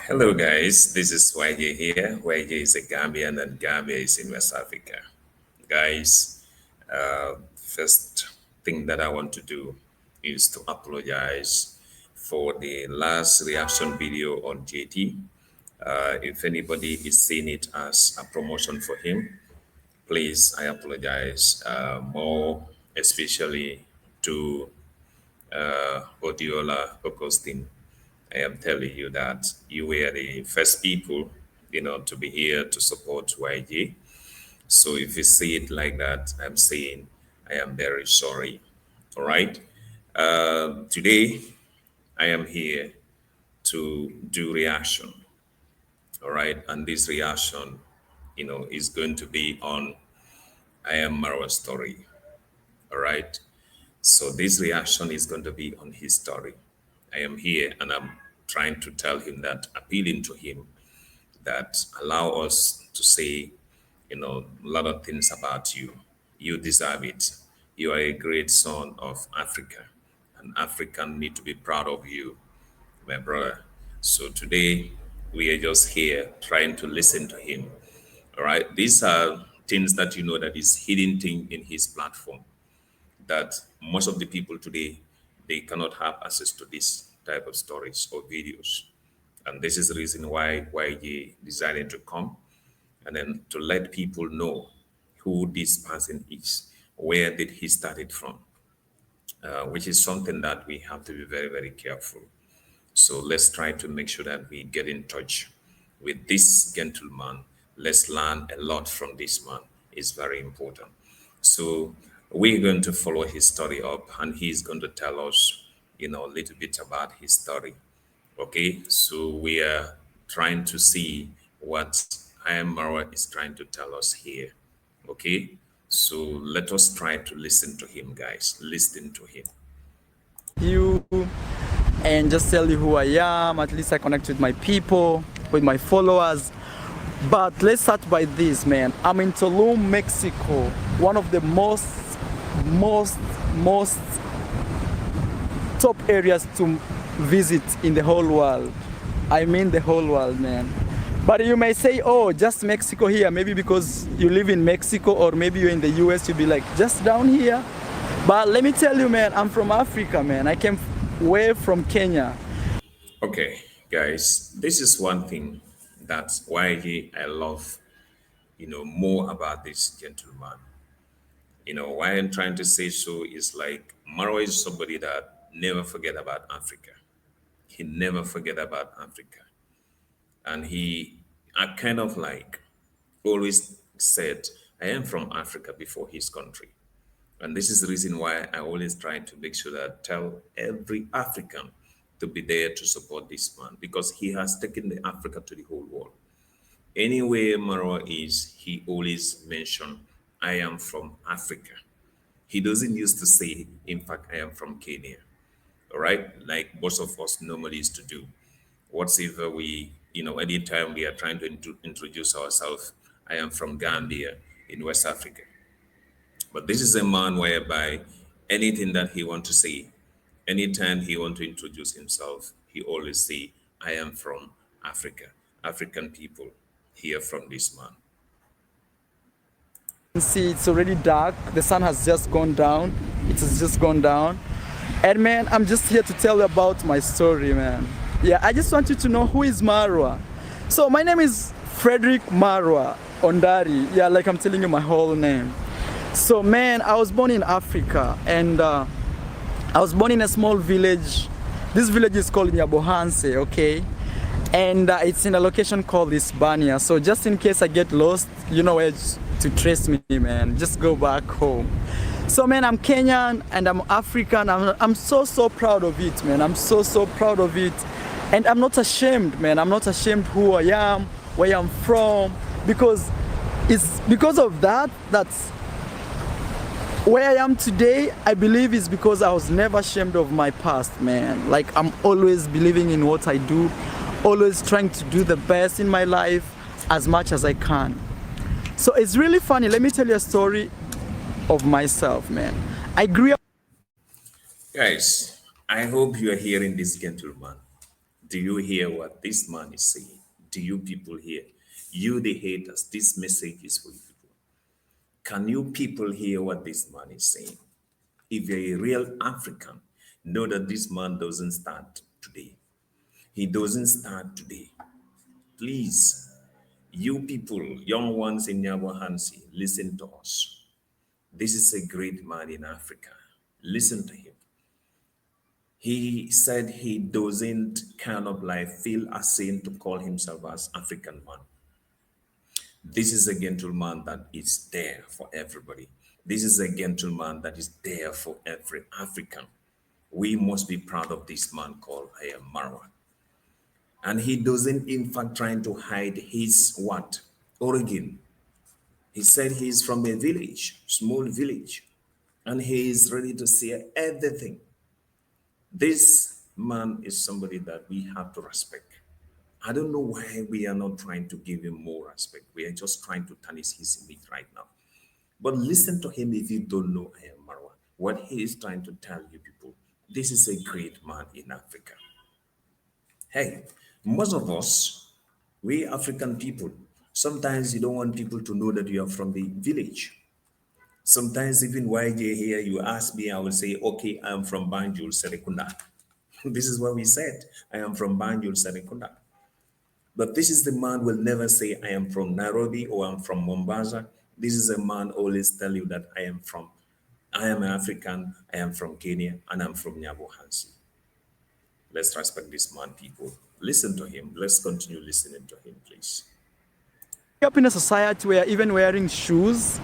Hello, guys. This is YJ here. YJ is a Gambian, and Gambia is in West Africa. Guys, first thing that I want to do is to apologize for the last reaction video on JT. If anybody is seeing it as a promotion for him, please, I apologize more, especially to Odiola Augustine. I am telling you that you were the first people, to be here to support YG. So if you see it like that, I'm saying I am very sorry. All right. Today, I am here to do reaction. All right. And this reaction, is going to be on I am Marwa story. All right. So this reaction is going to be on his story. I am here and I'm trying to tell him that, appealing to him that allow us to say, a lot of things about you. You deserve it. You are a great son of Africa, and African need to be proud of you, my brother. So today we are just here trying to listen to him. All right. These are things that that is hidden thing in his platform that most of the people today they cannot have access to this type of stories or videos. And this is the reason why he decided to come and then to let people know who this person is, where did he started from, which is something that we have to be very, very careful. So let's try to make sure that we get in touch with this gentleman. Let's learn a lot from this man. It's very important. So we're going to follow his story up, and he's going to tell us, a little bit about his story. Okay, so we are trying to see what I am Marwa is trying to tell us here. Okay, so let us try to listen to him, guys. Listen to him. You and just tell you who I am. At least I connect with my people, with my followers. But let's start by this, man. I'm in Tulum, Mexico, one of the most top areas to visit in the whole world. I mean the whole world, man. But you may say, oh, just Mexico here, maybe because you live in Mexico, or maybe you're in the US, you'll be like, just down here. But let me tell you, man, I'm from Africa, man. I came way from Kenya. Okay, guys, this is one thing that's why I love, more about this gentleman. Why I'm trying to say so is like Marwa is somebody that never forget about Africa. He never forget about Africa. And he I kind of like always said, I am from Africa before his country. And this is the reason why I always try to make sure that I tell every African to be there to support this man because he has taken the Africa to the whole world. Anywhere Marwa is, he always mention, I am from Africa. He doesn't used to say, in fact, I am from Kenya. All right, like most of us normally used to do. Whatever we, anytime we are trying to introduce ourselves, I am from Gambia in West Africa. But this is a man whereby anything that he want to say, anytime he want to introduce himself, he always say, I am from Africa. African people hear from this man. You can see it's already dark. The sun has just gone down. It has just gone down. And man, I'm just here to tell you about my story, man. Yeah, I just want you to know who is Marwa. So my name is Frederick Marwa Ondari. Yeah, like I'm telling you my whole name. So man, I was born in Africa, and I was born in a small village. This village is called Nyabohanse, okay? And it's in a location called Hispania. So just in case I get lost, you know where to trace me, man. Just go back home. So man, I'm Kenyan and I'm African. I'm so proud of it, man. I'm so proud of it. And I'm not ashamed, man. I'm not ashamed who I am, where I'm from, because it's because of that that's where I am today. I believe is because I was never ashamed of my past, man. Like I'm always believing in what I do, always trying to do the best in my life as much as I can. So it's really funny. Let me tell you a story of myself, man. I grew up. Guys, I hope you are hearing this gentleman. Do you hear what this man is saying? Do you people hear? You, the haters, this message is for you people. Can you people hear what this man is saying? If you're a real African, know that this man doesn't start today. He doesn't start today. Please, you people, young ones in Hansi, listen to us. This is a great man in Africa. Listen to him. He said he doesn't kind of like feel ashamed to call himself as African man. This is a gentleman that is there for everybody. This is a gentleman that is there for every African. We must be proud of this man called Marwa. And he doesn't in fact trying to hide his what? Origin. He said he's from a village, small village, and he is ready to say everything. This man is somebody that we have to respect. I don't know why we are not trying to give him more respect. We are just trying to tarnish his image right now. But listen to him if you don't know I am Marwa. What he is trying to tell you people, this is a great man in Africa. Hey, most of us, we African people, sometimes you don't want people to know that you are from the village. Sometimes even YJ here, you ask me, I will say, okay, I'm from Banjul, Serekunda. This is what we said. I am from Banjul, Serekunda. But this is the man will never say, I am from Nairobi or I'm from Mombasa. This is a man always tell you that I am African, I am from Kenya, and I'm from Hansi. Let's respect this man, people. Listen to him. Let's continue listening to him, please. Up in a society where even wearing shoes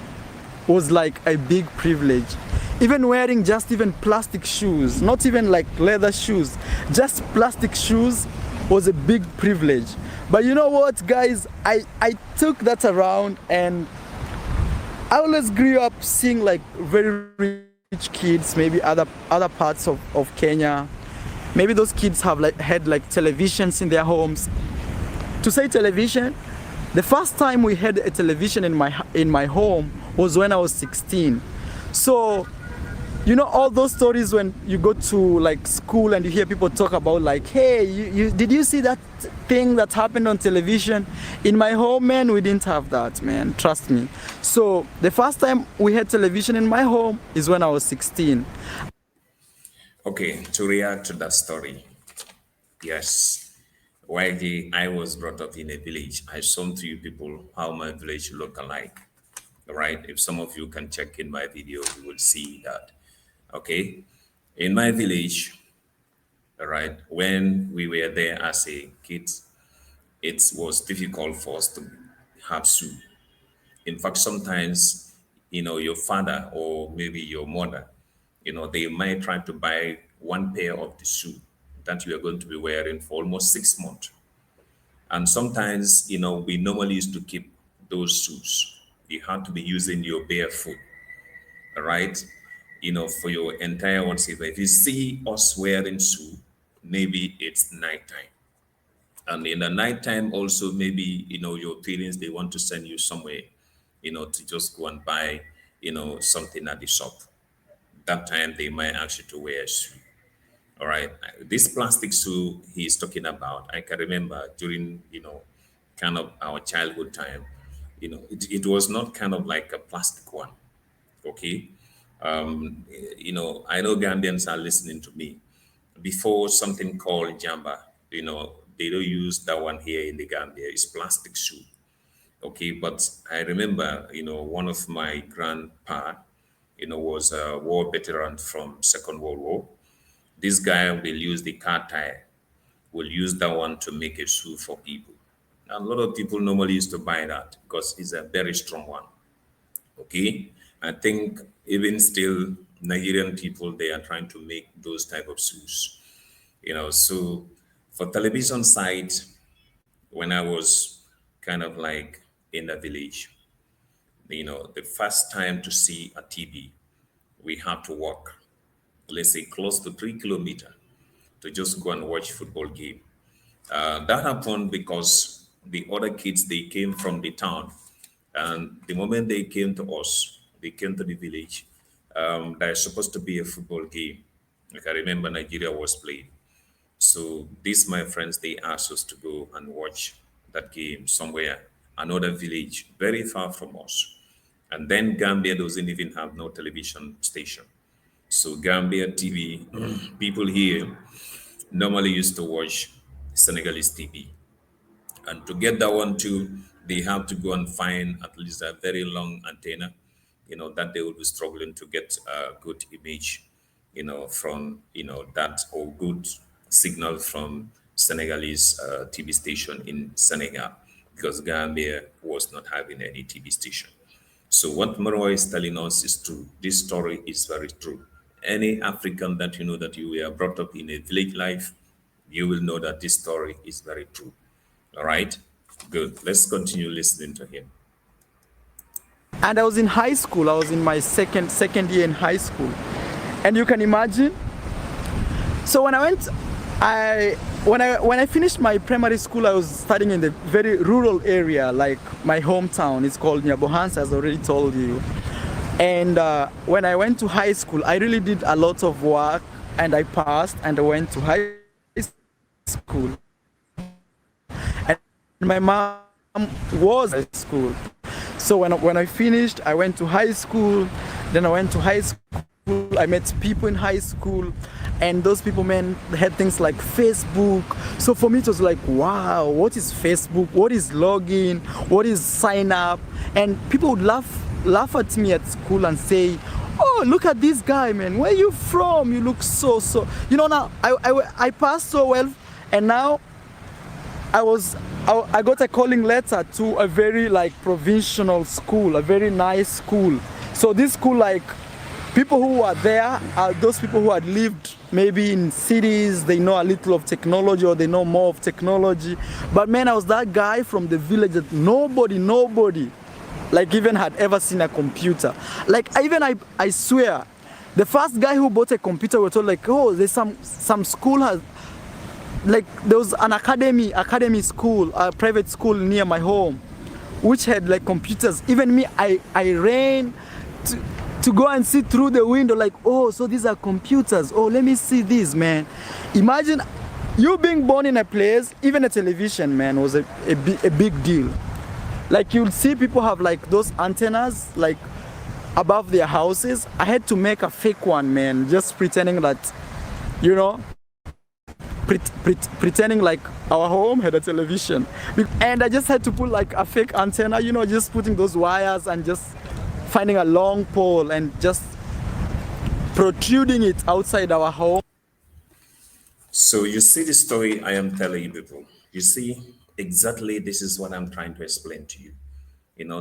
was like a big privilege. Even wearing just even plastic shoes, not even like leather shoes, just plastic shoes was a big privilege. But you know what, guys? I took that around, and I always grew up seeing like very rich kids, maybe other parts of Kenya. Maybe those kids have like had like televisions in their homes. To say television, the first time we had a television in my home was when I was 16. So, you know all those stories when you go to like school and you hear people talk about like, hey, did you see that thing that happened on television? In my home, man, we didn't have that, man. Trust me. So the first time we had television in my home is when I was 16. Okay, to react to that story, yes. I was brought up in a village. I shown to you people how my village look alike. All right. If some of you can check in my video, you will see that. Okay. In my village, all right, when we were there as a kids, it was difficult for us to have soup. In fact, sometimes, your father or maybe your mother, they might try to buy one pair of the shoe that you are going to be wearing for almost 6 months. And sometimes, we normally used to keep those shoes. You had to be using your bare foot, all right? For your entire one season. If you see us wearing shoe, maybe it's nighttime. And in the nighttime also, maybe, your parents, they want to send you somewhere, to just go and buy, something at the shop. That time they might ask you to wear a shoe. All right. This plastic shoe he's talking about, I can remember during, kind of our childhood time, it was not kind of like a plastic one. Okay. I know Gambians are listening to me. Before something called Jamba, they don't use that one here in the Gambia. It's plastic shoe. Okay. But I remember, one of my grandpa, was a war veteran from Second World War. This guy will use the car tire, will use that one to make a shoe for people. And a lot of people normally used to buy that because it's a very strong one. Okay. I think even still Nigerian people, they are trying to make those type of shoes. So for television side, when I was kind of like in the village, the first time to see a TV, we had to walk, let's say close to 3 kilometers to just go and watch football game. That happened because the other kids they came from the town, and the moment they came to us, they came to the village. There's supposed to be a football game. Like I remember Nigeria was playing. So these my friends, they asked us to go and watch that game somewhere, another village, very far from us. And then Gambia doesn't even have no television station. So Gambia TV, people here normally used to watch Senegalese TV. And to get that one too, they have to go and find at least a very long antenna, that they will be struggling to get a good image, from, that or good signal from Senegalese TV station in Senegal, because Gambia was not having any TV station. So what Marwa is telling us is true. This story is very true. Any African that you know that you were brought up in a village life, you will know that this story is very true. All right, good. Let's continue listening to him. And I was in high school. I was in my second year in high school, and you can imagine. So when I went, I when I finished my primary school, I was studying in the very rural area, like my hometown. It's called Nyabohansa, as I already told you. And when I went to high school, I really did a lot of work, and I passed, and I went to high school. And my mom was at school. So when I finished, I went to high school. Then I went to high school. I met people in high school, and those people, man, had things like Facebook. So for me, it was like, wow, what is Facebook? What is login? What is sign up? And people would laugh at me at school and say, oh, look at this guy, man. Where are you from? You look so. Now I passed so well, and now I got a calling letter to a very like provincial school, a very nice school. So this school, like, people who are there are those people who had lived maybe in cities. They know a little of technology, or they know more of technology. But man, I was that guy from the village that nobody like even had ever seen a computer. Like I swear, the first guy who bought a computer, were told like, oh, there's some school has, like, there was an academy school, a private school near my home, which had like computers. Even me, I ran to go and see through the window, like, oh, so these are computers. Oh, let me see this, man. Imagine you being born in a place, even a television, man, was a big deal. Like, you'll see people have like those antennas like above their houses. I had to make a fake one, man, just pretending that, you know, pretending like our home had a television. And I just had to put like a fake antenna, just putting those wires and just finding a long pole and just protruding it outside our home. So you see the story I am telling you people. You see, exactly this is what I'm trying to explain to you.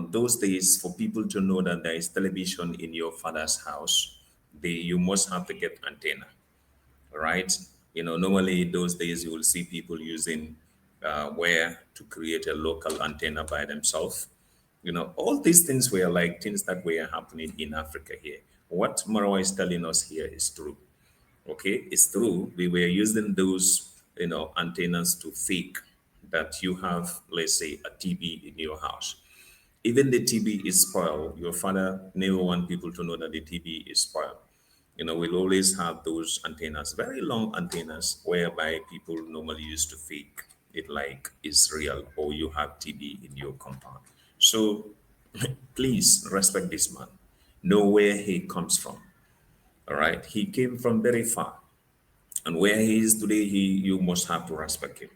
Those days, for people to know that there is television in your father's house, you must have to get antenna, right? Normally those days you will see people using wire to create a local antenna by themselves. All these things were like things that were happening in Africa here. What Marwa is telling us here is true. Okay, it's true. We were using those, antennas to fake that you have, let's say, a TV in your house. Even the TV is spoiled. Your father never want people to know that the TV is spoiled. We'll always have those antennas, very long antennas, whereby people normally used to fake it like it's real, or you have TV in your compound. So please respect this man. Know where he comes from. All right. He came from very far. And where he is today, you must have to respect him.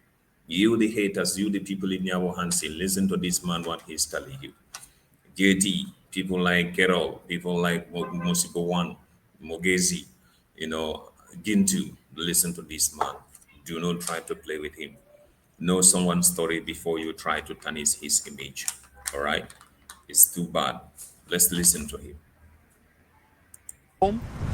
You, the haters, you, the people in Yabo Hansi, listen to this man, what he's telling you. JT, people like Kerol, people like Mosiko One, Mogezi, Gintu, listen to this man. Do not try to play with him. Know someone's story before you try to tarnish his image. All right? It's too bad. Let's listen to him.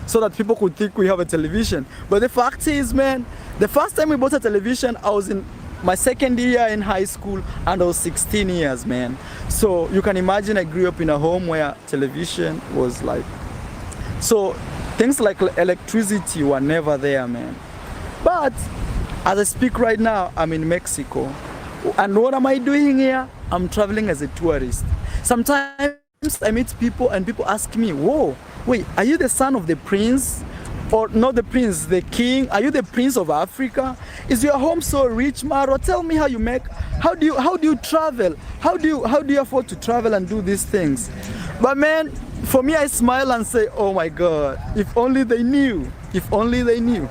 So that people could think we have a television. But the fact is, man, the first time we bought a television, I was in my second year in high school, and I was 16 years, man. So you can imagine I grew up in a home where television was like, so things like electricity were never there, man. But as I speak right now, I'm in Mexico. And what am I doing here? I'm traveling as a tourist. Sometimes I meet people and people ask me, whoa, wait, are you the son of the prince or not the prince, the king? Are you the prince of Africa? Is your home so rich, Maro? Tell me how you make, how do you travel? How do you afford to travel and do these things? But man, for me, I smile and say, oh my God, if only they knew, if only they knew.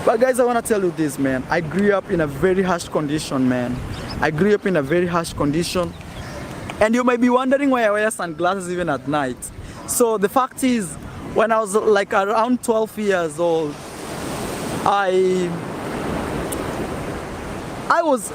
But guys, I want to tell you this, man. I grew up in a very harsh condition, man. I grew up in a very harsh condition. And you might be wondering why I wear sunglasses even at night. So the fact is, when I was like around 12 years old, I I was,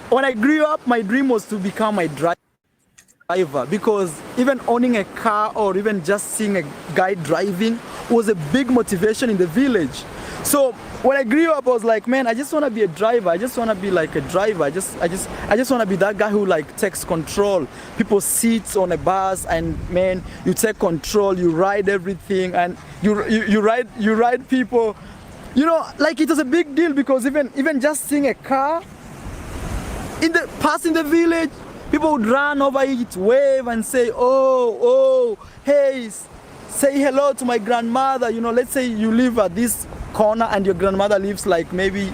when I grew up, my dream was to become a driver, because even owning a car or even just seeing a guy driving was a big motivation in the village. So when I grew up, I was like, man, I just want to be a driver. I just want to be like a driver. I just want to be that guy who like takes control. People sit on a bus and man, you take control. You ride everything, and you ride people. Like it was a big deal, because even just seeing a car in the village, people would run over it, wave and say, oh, hey, say hello to my grandmother. Let's say you live at this corner and your grandmother lives like maybe,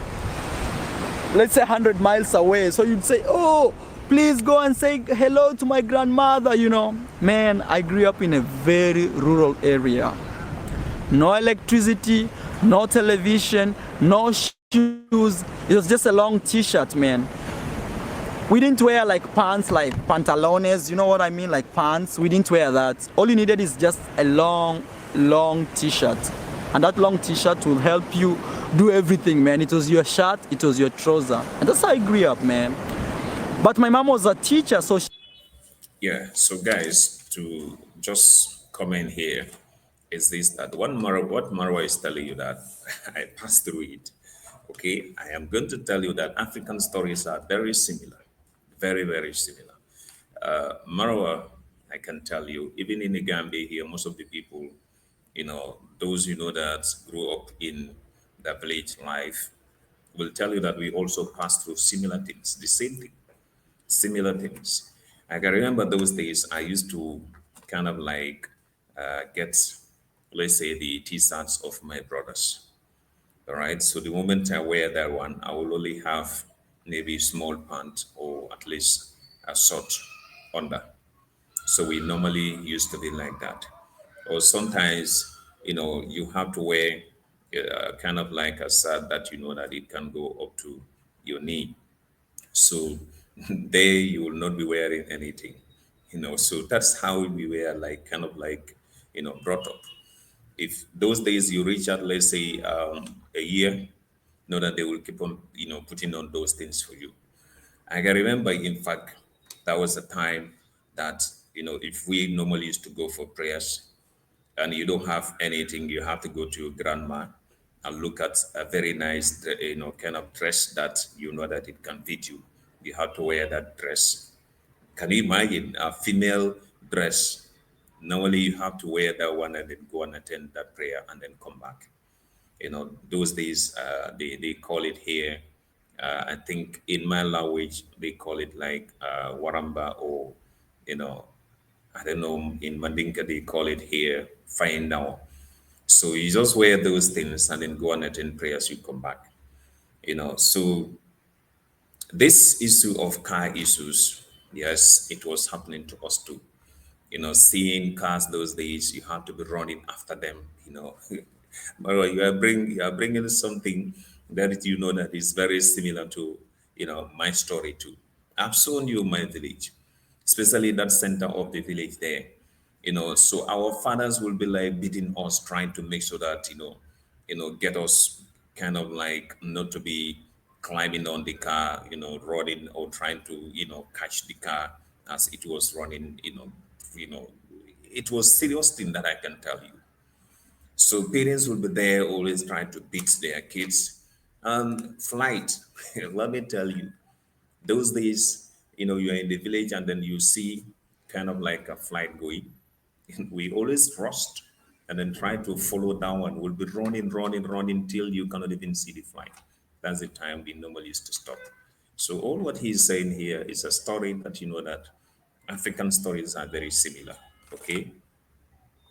let's say 100 miles away. So you'd say, oh, please go and say hello to my grandmother. Man, I grew up in a very rural area. No electricity, no television, no shoes. It was just a long t-shirt, man. We didn't wear like pants, like pantalones, you know what I mean, like pants. We didn't wear that. All you needed is just a long t-shirt. And that long t-shirt will help you do everything, man. It was your shirt, it was your trouser. And that's how I grew up, man. But my mom was a teacher, so Yeah, so guys, to just comment here is this, that what Marwa is telling you that I passed through it. Okay, I am going to tell you that African stories are very similar, very, very similar. Marwa, I can tell you, even in the Gambia here, most of the people, those that grew up in the village life will tell you that we also pass through similar things, the same thing, similar things. I can remember those days I used to kind of like get, let's say, the t-shirts of my brothers. All right. So the moment I wear that one, I will only have maybe small pant or at least a short under. So we normally used to be like that. Or sometimes, you have to wear kind of like a shirt that you know that it can go up to your knee. So there you will not be wearing anything. So that's how we were like kind of like, brought up. If those days you reach out, let's say a year, know that they will keep on, putting on those things for you. I can remember, in fact, that was a time that, if we normally used to go for prayers and you don't have anything, you have to go to your grandma and look at a very nice, kind of dress that you know that it can fit you. You have to wear that dress. Can you imagine a female dress? Normally, you have to wear that one and then go and attend that prayer and then come back. Those days, they call it here. I think in my language, they call it like waramba, or, you know, I don't know, in Mandinka, they call it here fine now. So you just wear those things and then go and attend prayers, you come back. So this issue of car issues, yes, it was happening to us too. Seeing cars those days, you have to be running after them. But you are bringing something that that is very similar to my story too. I've shown you my village, especially that center of the village there. So our fathers will be like beating us, trying to make sure that get us kind of like not to be climbing on the car, running or trying to catch the car as it was running. You know, it was serious thing that I can tell you. So parents will be there always trying to beat their kids. And flight, let me tell you, those days, you're in the village and then you see kind of like a flight going. We always rushed and then try to follow down, and we'll be running, running, running till you cannot even see the flight. That's the time we normally used to stop. So all what he's saying here is a story that that African stories are very similar. Okay.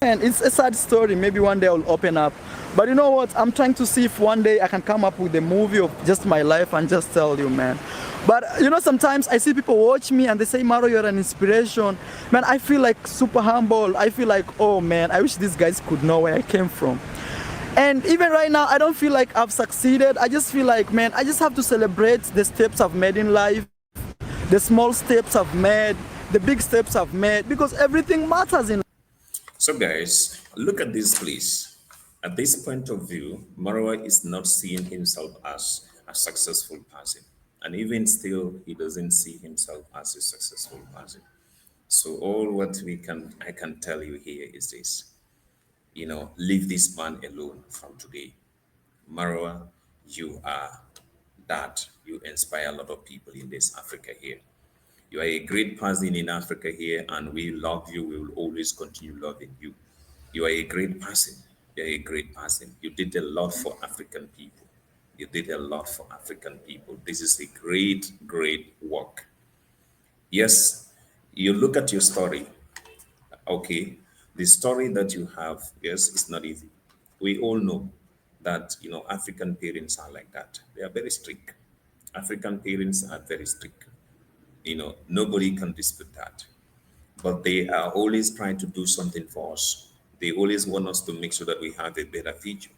And it's a sad story. Maybe one day I'll open up. But you know what? I'm trying to see if one day I can come up with a movie of just my life and just tell you, man. But you know, sometimes I see people watch me and they say, Maro, you're an inspiration. Man, I feel like super humble. I feel like, oh man, I wish these guys could know where I came from. And even right now, I don't feel like I've succeeded. I just feel like, man, I just have to celebrate the steps I've made in life, the small steps I've made, the big steps I've made, because everything matters in. So, guys, look at this, please. At this point of view, Marwa is not seeing himself as a successful person. And even still, he doesn't see himself as a successful person. So, all what I can tell you here is this, leave this man alone from today. Marwa, you are that. You inspire a lot of people in this Africa here. You are a great person in Africa here, and we love you. We will always continue loving you. You are a great person. You are a great person. You did a lot for African people. You did a lot for African people. This is a great, great work. Yes, you look at your story. Okay, the story that you have, yes, it's not easy. We all know that, African parents are like that. They are very strict. African parents are very strict. Nobody can dispute that. But they are always trying to do something for us. They always want us to make sure that we have a better future.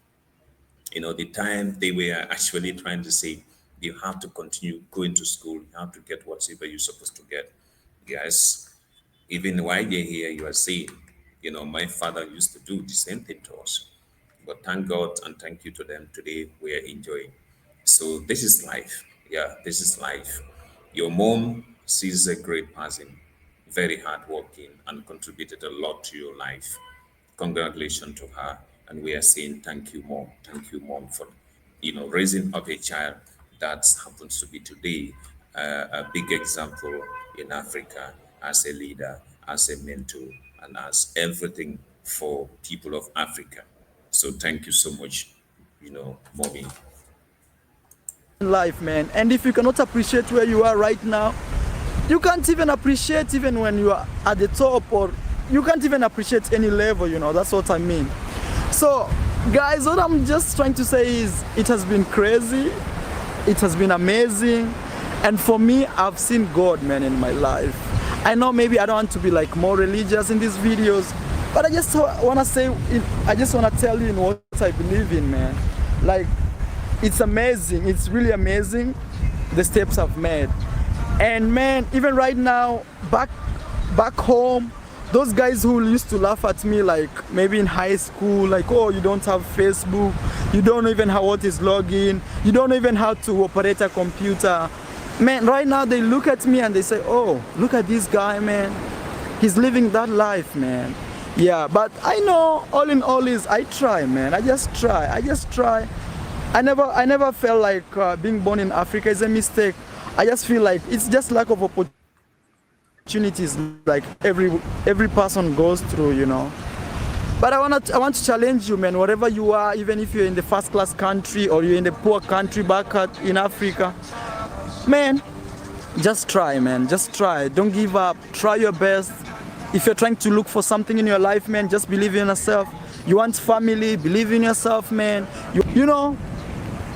The time they were actually trying to say, you have to continue going to school, you have to get whatever you're supposed to get. Yes, even while you're here, you are saying, my father used to do the same thing to us. But thank God and thank you to them today, we are enjoying. So this is life. Yeah, this is life. Your mom sees a great person, very hardworking, and contributed a lot to your life. Congratulations to her. And we are saying thank you, mom. Thank you, mom, for raising up a child that happens to be today a big example in Africa as a leader, as a mentor, and as everything for people of Africa. So thank you so much, mommy. Life, man. And if you cannot appreciate where you are right now, you can't even appreciate even when you are at the top, or you can't even appreciate any level, that's what I mean. So guys, what I'm just trying to say is it has been crazy, it has been amazing, and for me, I've seen God, man, in my life. I know maybe I don't want to be like more religious in these videos, but I just want to say, I just want to tell you in what I believe in, man. Like, it's amazing, it's really amazing, the steps I've made. And man, even right now, back home, those guys who used to laugh at me, like maybe in high school, like, oh, you don't have Facebook, you don't even know what is login, you don't even know how to operate a computer. Man, right now they look at me and they say, oh, look at this guy, man, he's living that life, man. Yeah, but I know all in all is I try, man. I just try. I never felt like being born in Africa is a mistake. I just feel like it's just lack of opportunities, like every person goes through. But I want to challenge you, man. Wherever you are, even if you're in the first class country or you're in the poor country back in Africa, man, just try, man. Just try. Don't give up. Try your best. If you're trying to look for something in your life, man, just believe in yourself. You want family, believe in yourself, man. You know,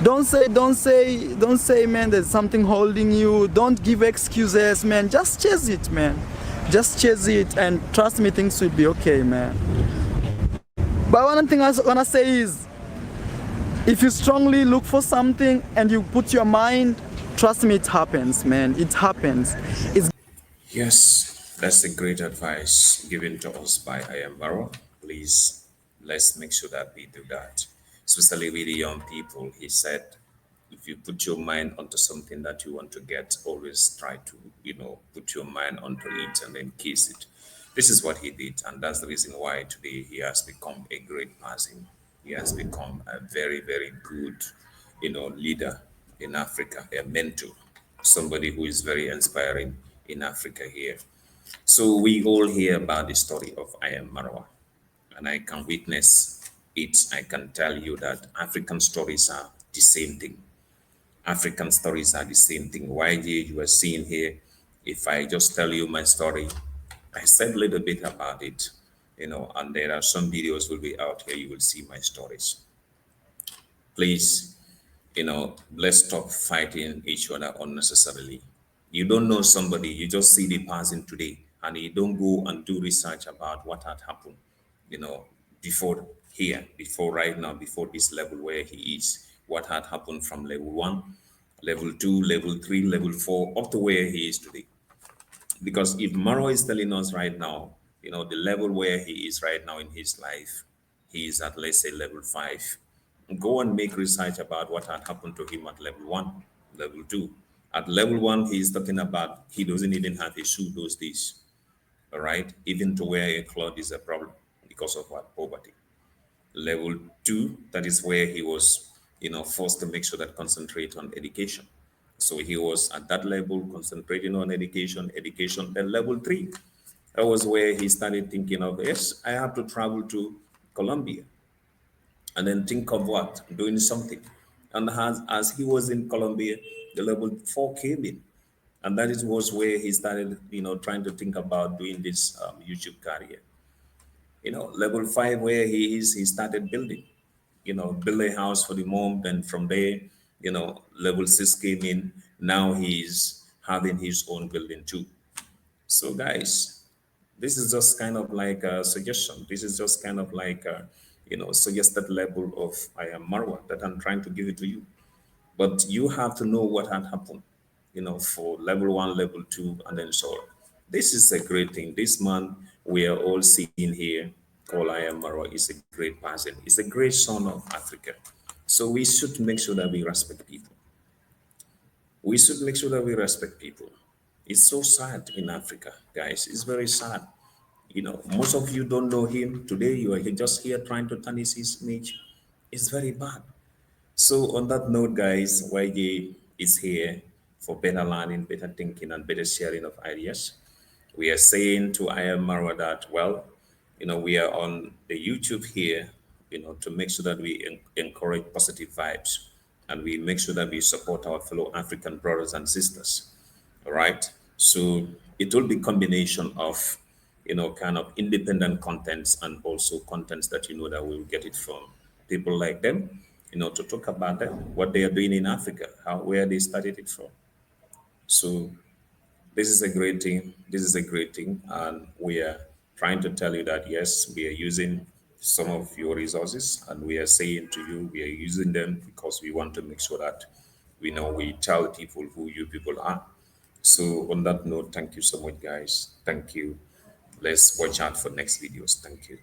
don't say, man, there's something holding you. Don't give excuses, man. Just chase it, man. Just chase it, and trust me, things will be okay, man. But one thing I wanna say is, if you strongly look for something and you put your mind, trust me, it happens, man. It happens. It's Yes, that's a great advice given to us by I am Marwa. Please, let's make sure that we do that. Especially with the young people, he said, if you put your mind onto something that you want to get, always try to, put your mind onto it and then kiss it. This is what he did, and that's the reason why today he has become a great person. He has become a very, very good, leader in Africa, a mentor, somebody who is very inspiring in Africa here. So we all hear about the story of I am Marwa, and I can witness it. I can tell you that African stories are the same thing. African stories are the same thing. Why you are seeing here, if I just tell you my story, I said a little bit about it. and there are some videos will be out here. You will see my stories. Please, let's stop fighting each other unnecessarily. You don't know somebody, you just see the person today, and you don't go and do research about what had happened, you know, before here, before right now, before this level where he is, what had happened from level one, level two, level three, level four, up to where he is today. Because if Maro is telling us right now, the level where he is right now in his life, he is at, let's say, level five. Go and make research about what had happened to him at level one, level two. At level one, he is talking about he doesn't even have a shoe those days. All right. Even to wear a cloth is a problem because of what? Poverty. Level two, that is where he was, forced to make sure that concentrate on education. So he was at that level, concentrating on education. Then level three, that was where he started thinking of, yes, I have to travel to Colombia, and then think of what? Doing something. And as he was in Colombia, the level four came in. And that is was where he started, trying to think about doing this YouTube career. Level five, where he is, he started building, build a house for the mom. Then from there, level six came in. Now he's having his own building too. So, guys, this is just kind of like a suggestion. This is just kind of like a, suggested level of I am Marwa that I'm trying to give it to you. But you have to know what had happened, for level one, level two, and then so on. This is a great thing. This man we are all seeing here, called I am Marwa, is a great person. He's a great son of Africa. So we should make sure that we respect people. We should make sure that we respect people. It's so sad in Africa, guys. It's very sad. Most of you don't know him. Today you are just here trying to tarnish his image. It's very bad. So on that note, guys, YJ is here for better learning, better thinking, and better sharing of ideas. We are saying to I am Marwa that, well, we are on the YouTube here, to make sure that we encourage positive vibes, and we make sure that we support our fellow African brothers and sisters. All right. So it will be combination of, kind of independent contents and also contents that that we'll get it from people like them, to talk about them, what they are doing in Africa, how where they started it from. So this is a great thing. This is a great thing. And we are trying to tell you that, yes, we are using some of your resources, and we are saying to you, we are using them because we want to make sure that we tell people who you people are. So on that note, thank you so much, guys. Thank you. Let's watch out for next videos. Thank you.